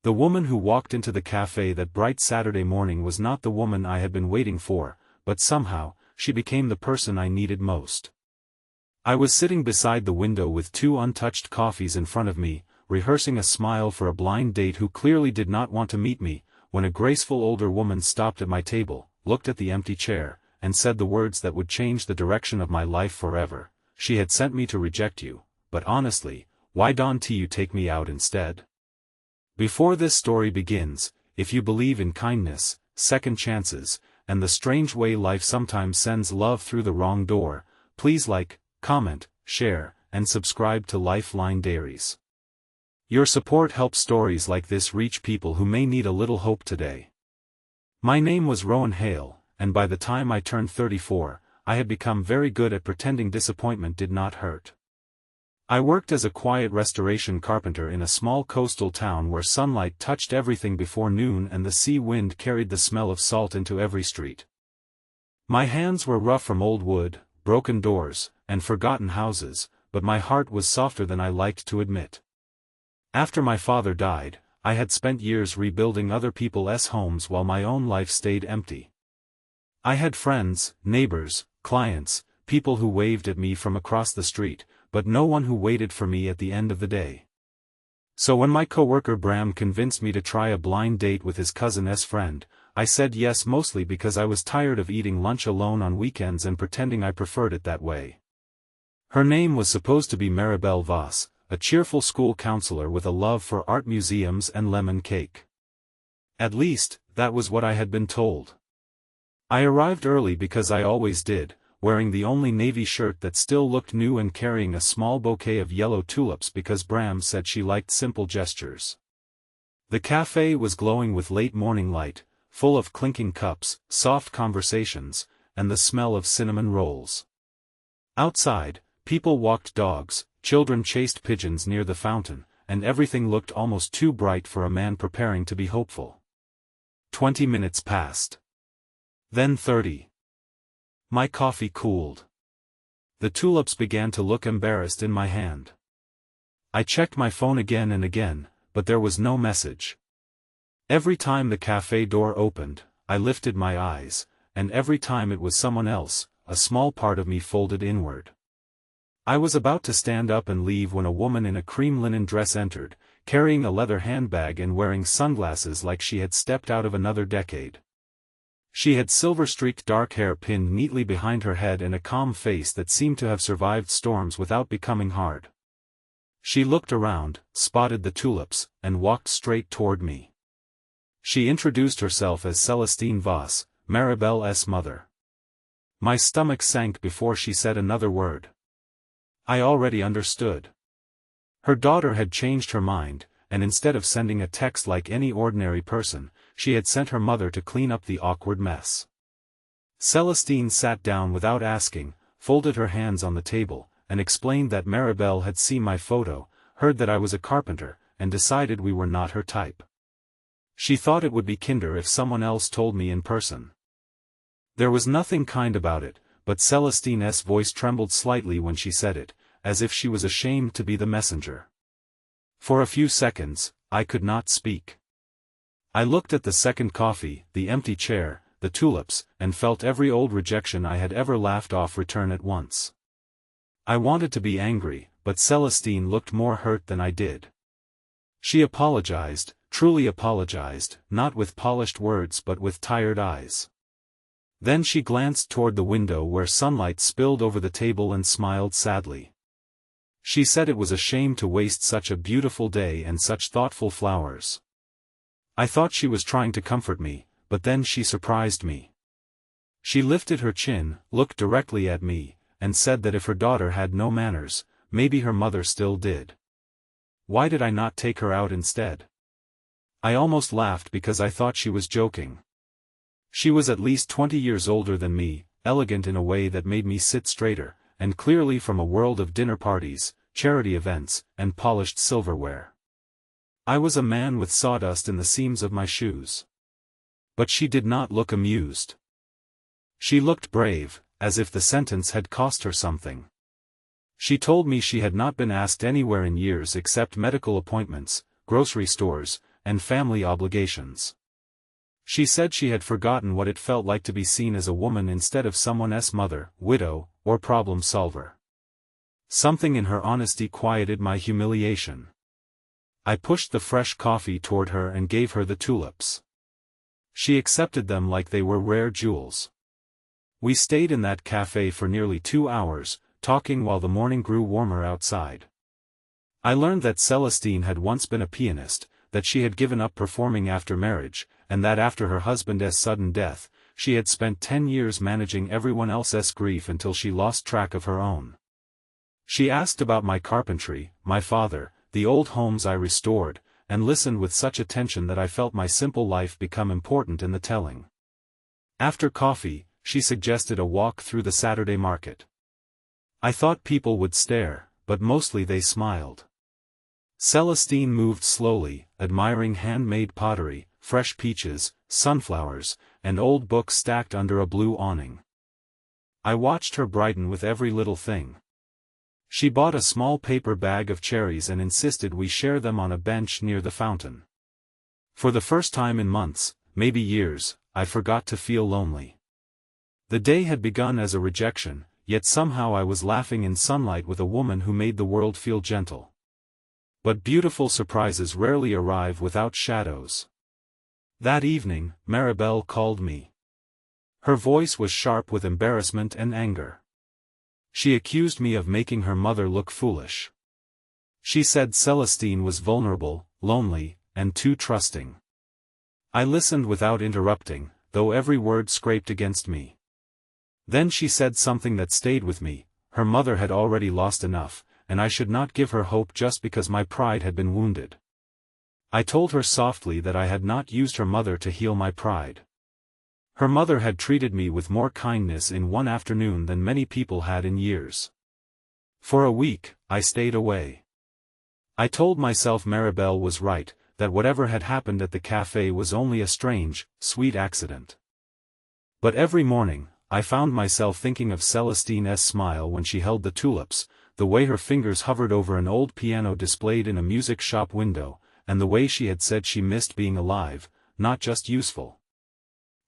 The woman who walked into the cafe that bright Saturday morning was not the woman I had been waiting for, but somehow, she became the person I needed most. I was sitting beside the window with 2 untouched coffees in front of me, rehearsing a smile for a blind date who clearly did not want to meet me, when a graceful older woman stopped at my table, looked at the empty chair, and said the words that would change the direction of my life forever. She had sent me to reject you, but honestly, why don't you take me out instead? Before this story begins, if you believe in kindness, second chances, and the strange way life sometimes sends love through the wrong door, please like, comment, share, and subscribe to Lifeline Diaries. Your support helps stories like this reach people who may need a little hope today. My name was Rowan Hale, and by the time I turned 34, I had become very good at pretending disappointment did not hurt. I worked as a quiet restoration carpenter in a small coastal town where sunlight touched everything before noon and the sea wind carried the smell of salt into every street. My hands were rough from old wood, broken doors, and forgotten houses, but my heart was softer than I liked to admit. After my father died, I had spent years rebuilding other people's homes while my own life stayed empty. I had friends, neighbors, clients, people who waved at me from across the street, but no one who waited for me at the end of the day. So when my coworker Bram convinced me to try a blind date with his cousin's friend, I said yes mostly because I was tired of eating lunch alone on weekends and pretending I preferred it that way. Her name was supposed to be Maribel Voss, a cheerful school counselor with a love for art museums and lemon cake. At least, that was what I had been told. I arrived early because I always did, wearing the only navy shirt that still looked new and carrying a small bouquet of yellow tulips because Bram said she liked simple gestures. The cafe was glowing with late morning light, full of clinking cups, soft conversations, and the smell of cinnamon rolls. Outside, people walked dogs, children chased pigeons near the fountain, and everything looked almost too bright for a man preparing to be hopeful. 20 minutes passed. Then 30. My coffee cooled. The tulips began to look embarrassed in my hand. I checked my phone again and again, but there was no message. Every time the cafe door opened, I lifted my eyes, and every time it was someone else, a small part of me folded inward. I was about to stand up and leave when a woman in a cream linen dress entered, carrying a leather handbag and wearing sunglasses like she had stepped out of another decade. She had silver-streaked dark hair pinned neatly behind her head and a calm face that seemed to have survived storms without becoming hard. She looked around, spotted the tulips, and walked straight toward me. She introduced herself as Celestine Voss, Maribel's mother. My stomach sank before she said another word. I already understood. Her daughter had changed her mind, and instead of sending a text like any ordinary person, she had sent her mother to clean up the awkward mess. Celestine sat down without asking, folded her hands on the table, and explained that Maribel had seen my photo, heard that I was a carpenter, and decided we were not her type. She thought it would be kinder if someone else told me in person. There was nothing kind about it, but Celestine's voice trembled slightly when she said it, as if she was ashamed to be the messenger. For a few seconds, I could not speak. I looked at the second coffee, the empty chair, the tulips, and felt every old rejection I had ever laughed off return at once. I wanted to be angry, but Celestine looked more hurt than I did. She apologized, truly apologized, not with polished words but with tired eyes. Then she glanced toward the window where sunlight spilled over the table and smiled sadly. She said it was a shame to waste such a beautiful day and such thoughtful flowers. I thought she was trying to comfort me, but then she surprised me. She lifted her chin, looked directly at me, and said that if her daughter had no manners, maybe her mother still did. Why did I not take her out instead? I almost laughed because I thought she was joking. She was at least 20 years older than me, elegant in a way that made me sit straighter, and clearly from a world of dinner parties, charity events, and polished silverware. I was a man with sawdust in the seams of my shoes. But she did not look amused. She looked brave, as if the sentence had cost her something. She told me she had not been asked anywhere in years except medical appointments, grocery stores, and family obligations. She said she had forgotten what it felt like to be seen as a woman instead of someone's mother, widow, or problem solver. Something in her honesty quieted my humiliation. I pushed the fresh coffee toward her and gave her the tulips. She accepted them like they were rare jewels. We stayed in that café for nearly 2 hours, talking while the morning grew warmer outside. I learned that Celestine had once been a pianist, that she had given up performing after marriage, and that after her husband's sudden death, she had spent 10 years managing everyone else's grief until she lost track of her own. She asked about my carpentry, my father, the old homes I restored, and listened with such attention that I felt my simple life become important in the telling. After coffee, she suggested a walk through the Saturday market. I thought people would stare, but mostly they smiled. Celestine moved slowly, admiring handmade pottery, fresh peaches, sunflowers, and old books stacked under a blue awning. I watched her brighten with every little thing. She bought a small paper bag of cherries and insisted we share them on a bench near the fountain. For the first time in months, maybe years, I forgot to feel lonely. The day had begun as a rejection, yet somehow I was laughing in sunlight with a woman who made the world feel gentle. But beautiful surprises rarely arrive without shadows. That evening, Maribel called me. Her voice was sharp with embarrassment and anger. She accused me of making her mother look foolish. She said Celestine was vulnerable, lonely, and too trusting. I listened without interrupting, though every word scraped against me. Then she said something that stayed with me: her mother had already lost enough, and I should not give her hope just because my pride had been wounded. I told her softly that I had not used her mother to heal my pride. Her mother had treated me with more kindness in one afternoon than many people had in years. For a week, I stayed away. I told myself Maribel was right, that whatever had happened at the café was only a strange, sweet accident. But every morning, I found myself thinking of Celestine's smile when she held the tulips, the way her fingers hovered over an old piano displayed in a music shop window, and the way she had said she missed being alive, not just useful.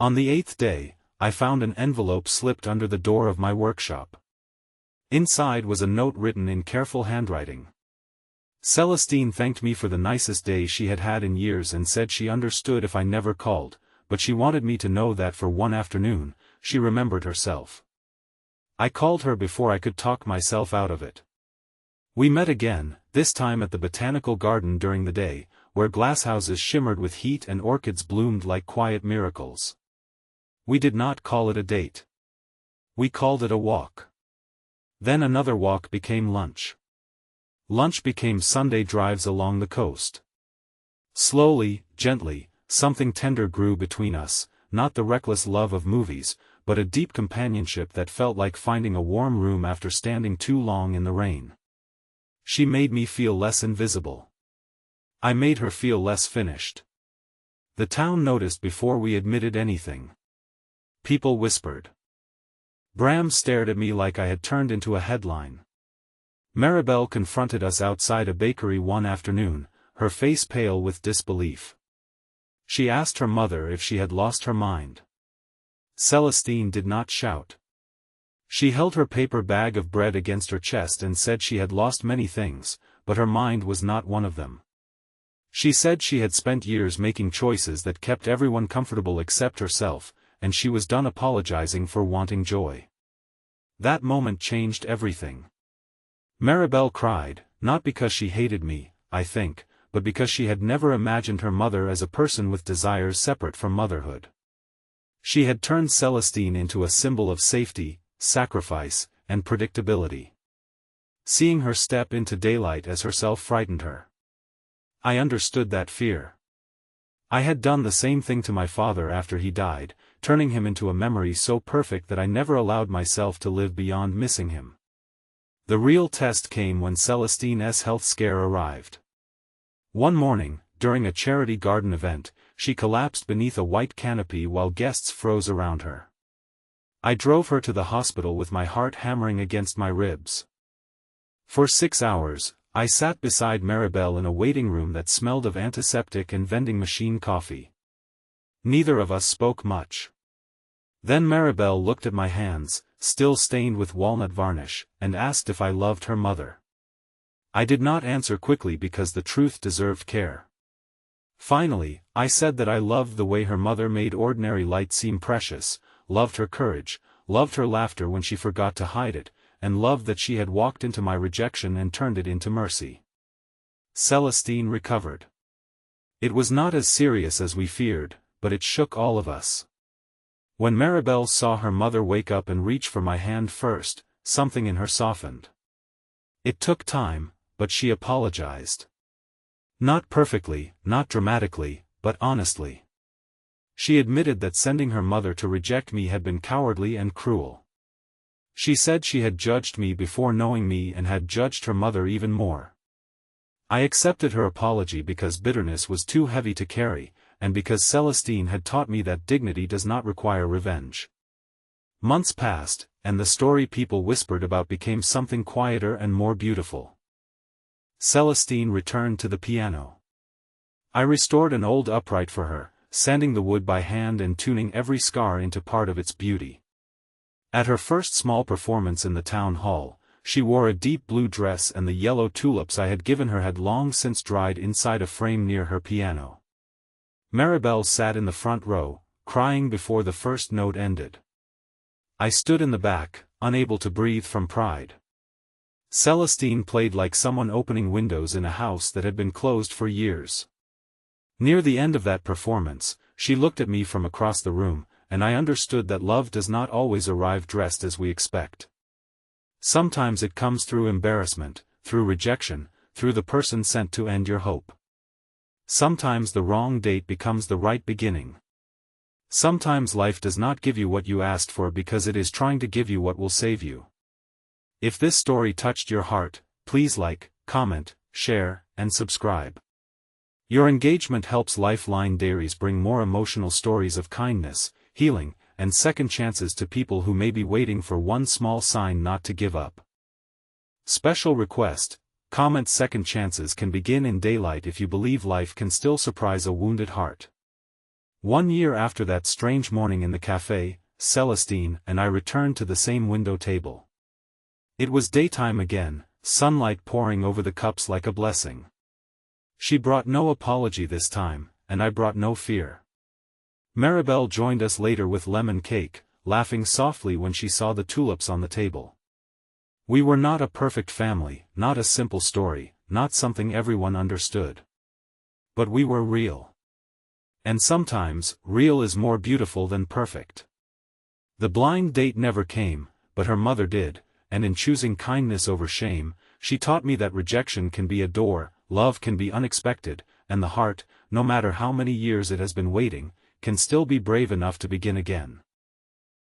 On the 8th day, I found an envelope slipped under the door of my workshop. Inside was a note written in careful handwriting. Celestine thanked me for the nicest day she had had in years and said she understood if I never called, but she wanted me to know that for one afternoon, she remembered herself. I called her before I could talk myself out of it. We met again, this time at the botanical garden during the day, where glasshouses shimmered with heat and orchids bloomed like quiet miracles. We did not call it a date. We called it a walk. Then another walk became lunch. Lunch became Sunday drives along the coast. Slowly, gently, something tender grew between us, not the reckless love of movies, but a deep companionship that felt like finding a warm room after standing too long in the rain. She made me feel less invisible. I made her feel less finished. The town noticed before we admitted anything. People whispered. Bram stared at me like I had turned into a headline. Maribel confronted us outside a bakery one afternoon, her face pale with disbelief. She asked her mother if she had lost her mind. Celestine did not shout. She held her paper bag of bread against her chest and said she had lost many things, but her mind was not one of them. She said she had spent years making choices that kept everyone comfortable except herself, and she was done apologizing for wanting joy. That moment changed everything. Maribel cried, not because she hated me, I think, but because she had never imagined her mother as a person with desires separate from motherhood. She had turned Celestine into a symbol of safety, sacrifice, and predictability. Seeing her step into daylight as herself frightened her. I understood that fear. I had done the same thing to my father after he died, turning him into a memory so perfect that I never allowed myself to live beyond missing him. The real test came when Celestine's health scare arrived. One morning, during a charity garden event, she collapsed beneath a white canopy while guests froze around her. I drove her to the hospital with my heart hammering against my ribs. For 6 hours, I sat beside Maribel in a waiting room that smelled of antiseptic and vending machine coffee. Neither of us spoke much. Then Maribel looked at my hands, still stained with walnut varnish, and asked if I loved her mother. I did not answer quickly because the truth deserved care. Finally, I said that I loved the way her mother made ordinary light seem precious, loved her courage, loved her laughter when she forgot to hide it, and loved that she had walked into my rejection and turned it into mercy. Celestine recovered. It was not as serious as we feared, but it shook all of us. When Maribel saw her mother wake up and reach for my hand first, something in her softened. It took time, but she apologized. Not perfectly, not dramatically, but honestly. She admitted that sending her mother to reject me had been cowardly and cruel. She said she had judged me before knowing me and had judged her mother even more. I accepted her apology because bitterness was too heavy to carry, and because Celestine had taught me that dignity does not require revenge. Months passed, and the story people whispered about became something quieter and more beautiful. Celestine returned to the piano. I restored an old upright for her, sanding the wood by hand and tuning every scar into part of its beauty. At her first small performance in the town hall, she wore a deep blue dress and the yellow tulips I had given her had long since dried inside a frame near her piano. Maribel sat in the front row, crying before the first note ended. I stood in the back, unable to breathe from pride. Celestine played like someone opening windows in a house that had been closed for years. Near the end of that performance, she looked at me from across the room, and I understood that love does not always arrive dressed as we expect. Sometimes it comes through embarrassment, through rejection, through the person sent to end your hope. Sometimes the wrong date becomes the right beginning. Sometimes life does not give you what you asked for because it is trying to give you what will save you. If this story touched your heart, please like, comment, share, and subscribe. Your engagement helps Lifeline Diaries bring more emotional stories of kindness, healing, and second chances to people who may be waiting for one small sign not to give up. Special request: comment second chances can begin in daylight if you believe life can still surprise a wounded heart. 1 year after that strange morning in the café, Celestine and I returned to the same window table. It was daytime again, sunlight pouring over the cups like a blessing. She brought no apology this time, and I brought no fear. Maribel joined us later with lemon cake, laughing softly when she saw the tulips on the table. We were not a perfect family, not a simple story, not something everyone understood. But we were real. And sometimes, real is more beautiful than perfect. The blind date never came, but her mother did, and in choosing kindness over shame, she taught me that rejection can be a door, love can be unexpected, and the heart, no matter how many years it has been waiting, can still be brave enough to begin again.